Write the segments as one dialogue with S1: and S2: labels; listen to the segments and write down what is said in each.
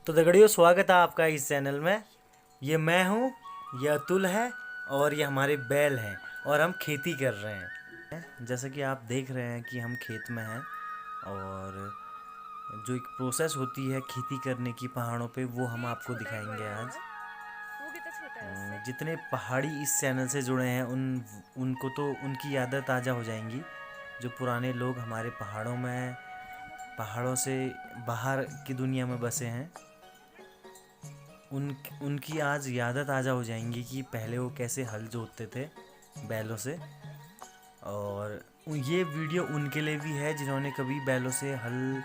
S1: तो दगड़ियों, स्वागत है आपका इस चैनल में। ये मैं हूँ, ये अतुल है और ये हमारे बैल हैं और हम खेती कर रहे हैं। जैसा कि आप देख रहे हैं कि हम खेत में हैं और जो एक प्रोसेस होती है खेती करने की पहाड़ों पे, वो हम आपको दिखाएंगे आज। जितने पहाड़ी इस चैनल से जुड़े हैं उनको तो उनकी यादें ताज़ा हो जाएंगी। जो पुराने लोग हमारे पहाड़ों से बाहर की दुनिया में बसे हैं, उनकी आज यादें ताज़ा हो जाएंगी कि पहले वो कैसे हल जोतते थे बैलों से। और ये वीडियो उनके लिए भी है जिन्होंने कभी बैलों से हल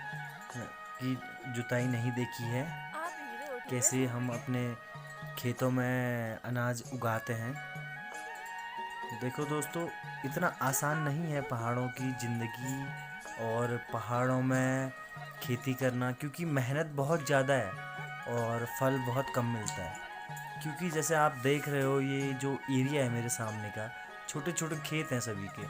S1: की जुताई नहीं देखी है, कैसे हम अपने खेतों में अनाज उगाते हैं। देखो दोस्तों, इतना आसान नहीं है पहाड़ों की ज़िंदगी और पहाड़ों में खेती करना, क्योंकि मेहनत बहुत ज़्यादा है और फल बहुत कम मिलता है। क्योंकि जैसे आप देख रहे हो, ये जो एरिया है मेरे सामने का, छोटे छोटे खेत हैं सभी के।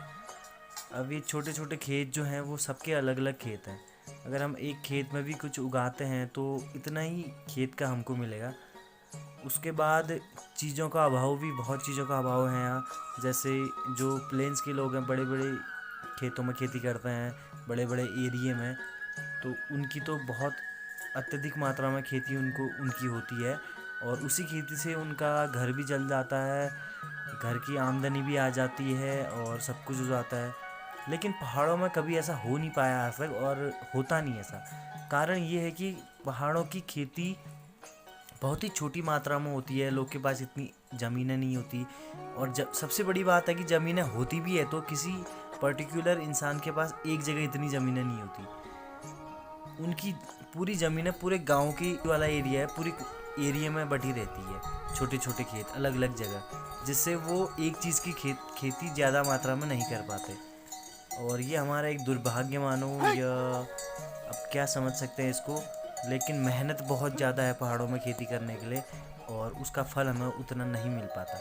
S1: अब ये छोटे छोटे खेत जो हैं वो सबके अलग अलग खेत हैं। अगर हम एक खेत में भी कुछ उगाते हैं तो इतना ही खेत का हमको मिलेगा। उसके बाद चीज़ों का अभाव भी, बहुत चीज़ों का अभाव है यहाँ। जैसे जो प्लेन्स के लोग हैं, बड़े बड़े खेतों में खेती करते हैं, बड़े बड़े एरिए में, तो उनकी तो बहुत अत्यधिक मात्रा में खेती उनकी होती है और उसी खेती से उनका घर भी चल जाता है, घर की आमदनी भी आ जाती है और सब कुछ हो जाता है। लेकिन पहाड़ों में कभी ऐसा हो नहीं पाया आज तक और होता नहीं ऐसा। कारण ये है कि पहाड़ों की खेती बहुत ही छोटी मात्रा में होती है, लोग के पास इतनी ज़मीनें नहीं होती। और जब सबसे बड़ी बात है कि ज़मीनें होती भी है तो किसी पर्टिकुलर इंसान के पास एक जगह इतनी ज़मीनें नहीं होती। उनकी पूरी ज़मीनें पूरे गांव की वाला एरिया है, पूरी एरिया में बटी रहती है, छोटे छोटे खेत अलग अलग जगह, जिससे वो एक चीज़ की खेती ज़्यादा मात्रा में नहीं कर पाते। और ये हमारा एक दुर्भाग्य मानो, या अब क्या समझ सकते हैं इसको। लेकिन मेहनत बहुत ज़्यादा है पहाड़ों में खेती करने के लिए और उसका फल हमें उतना नहीं मिल पाता।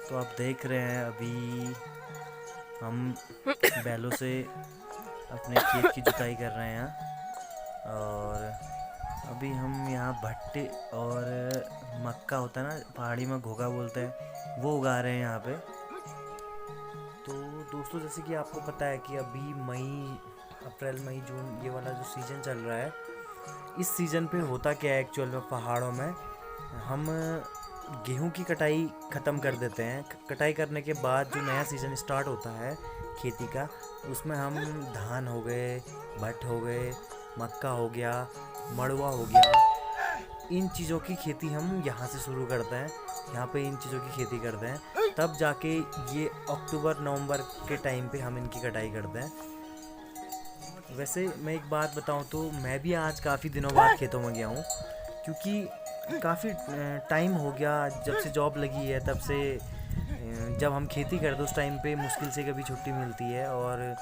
S1: तो आप देख रहे हैं, अभी हम बैलों से अपने खेत की जुताई कर रहे हैं और अभी हम यहाँ भट्टे और मक्का होता है ना, पहाड़ी में घोगा बोलते हैं, वो उगा रहे हैं यहाँ पे। तो दोस्तों, जैसे कि आपको पता है कि अभी अप्रैल मई जून ये वाला जो सीज़न चल रहा है, इस सीज़न पे होता क्या है एक्चुअल में पहाड़ों में, हम गेहूं की कटाई ख़त्म कर देते हैं। कटाई करने के बाद जो नया सीज़न स्टार्ट होता है खेती का, उसमें हम धान हो गए, भट्ट हो गए, मक्का हो गया, मड़वा हो गया, इन चीज़ों की खेती हम यहाँ से शुरू करते हैं। यहाँ पे इन चीज़ों की खेती करते हैं, तब जाके ये अक्टूबर नवंबर के टाइम पे हम इनकी कटाई करते हैं। वैसे मैं एक बात बताऊं तो मैं भी आज काफ़ी दिनों बाद खेतों में गया हूँ, क्योंकि काफ़ी टाइम हो गया जब से जॉब लगी है। तब से जब हम खेती करते उस टाइम पे मुश्किल से कभी छुट्टी मिलती है, और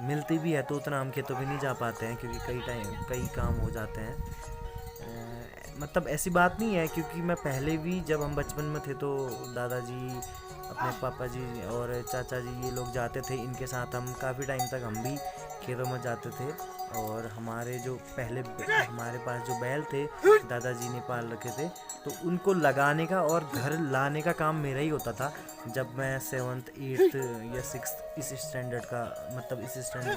S1: मिलती भी है तो उतना हम खेतों पे नहीं जा पाते हैं, क्योंकि कई काम हो जाते हैं। मतलब ऐसी बात नहीं है, क्योंकि मैं पहले भी जब हम बचपन में थे तो दादाजी, अपने पापा जी और चाचा जी ये लोग जाते थे, इनके साथ हम काफ़ी टाइम तक हम भी खेतों में जाते थे। और हमारे पास जो बैल थे, दादाजी ने पाल रखे थे, तो उनको लगाने का और घर लाने का काम मेरा ही होता था। जब मैं 7th 8th या 6th इस स्टैंडर्ड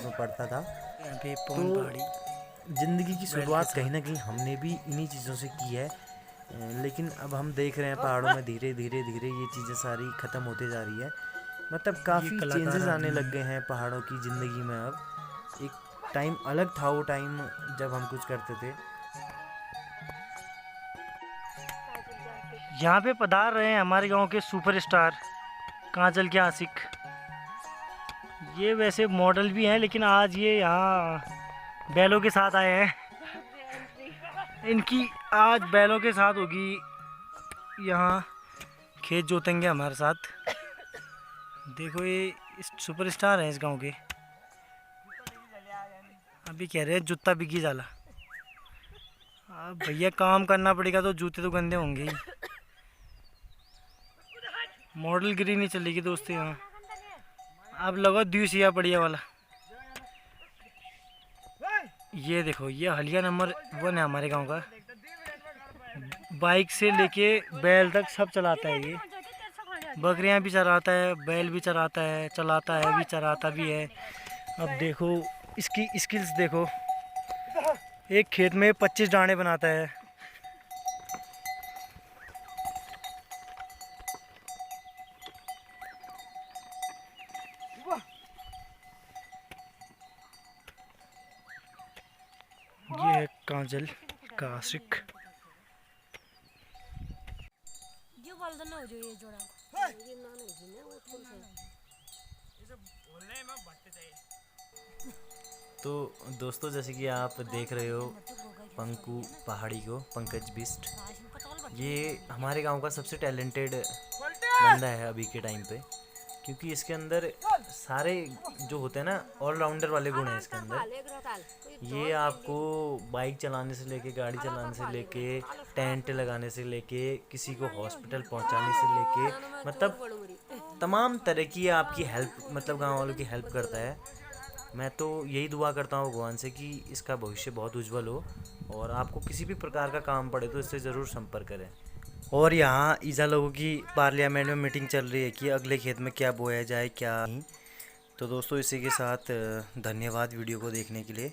S1: में पढ़ता था, तो ज़िंदगी की शुरुआत कहीं ना कहीं हमने भी इन्हीं चीज़ों से की है। लेकिन अब हम देख रहे हैं पहाड़ों में धीरे धीरे ये चीज़ें सारी ख़त्म होते जा रही है। मतलब काफ़ी चेंजेस आने लग गए हैं पहाड़ों की ज़िंदगी में। अब एक टाइम अलग था, वो टाइम जब हम कुछ करते थे।
S2: यहाँ पे पधार रहे हैं हमारे गांव के सुपरस्टार कांचल के आशिक। ये वैसे मॉडल भी हैं, लेकिन आज ये यहाँ बैलों के साथ आए हैं। इनकी आज बैलों के साथ होगी, यहाँ खेत जोतेंगे हमारे साथ। देखो, ये सुपरस्टार हैं इस गांव के। अभी कह रहे हैं जूता बिकी जाला। अब भैया काम करना पड़ेगा तो जूते तो गंदे होंगे ही। मॉडल गिरी नहीं चलेगी दोस्तों यहाँ। अब लगो दूसरा बढ़िया वाला। ये देखो, ये हलिया नंबर 1 है हमारे गांव का। बाइक से लेके बैल तक सब चलाता है ये। बकरियां भी चराता है, बैल भी चराता है, चलाता है भी, चराता भी है। अब देखो इसकी स्किल्स देखो, एक खेत में 25 डांडे बनाता है। ये है काजल का आशिक।
S1: तो दोस्तों, जैसे कि आप देख रहे हो पंकु पहाड़ी को, पंकज बिस्ट, ये हमारे गांव का सबसे टैलेंटेड बंदा है अभी के टाइम पे, क्योंकि इसके अंदर सारे जो होते हैं ना ऑलराउंडर वाले गुण हैं इसके अंदर। ये आपको बाइक चलाने से लेके, गाड़ी चलाने से लेके, टेंट लगाने से लेके, किसी को हॉस्पिटल पहुंचाने से लेके, मतलब तमाम तरह की आपकी हेल्प, मतलब गांव वालों की हेल्प करता है। मैं तो यही दुआ करता हूँ भगवान से कि इसका भविष्य बहुत उज्जवल हो, और आपको किसी भी प्रकार का काम पड़े तो इससे ज़रूर संपर्क करें। और यहाँ ईज़ा लोगों की पार्लियामेंट में मीटिंग चल रही है कि अगले खेत में क्या बोया जाए क्या नहीं। तो दोस्तों, इसी के साथ धन्यवाद वीडियो को देखने के लिए।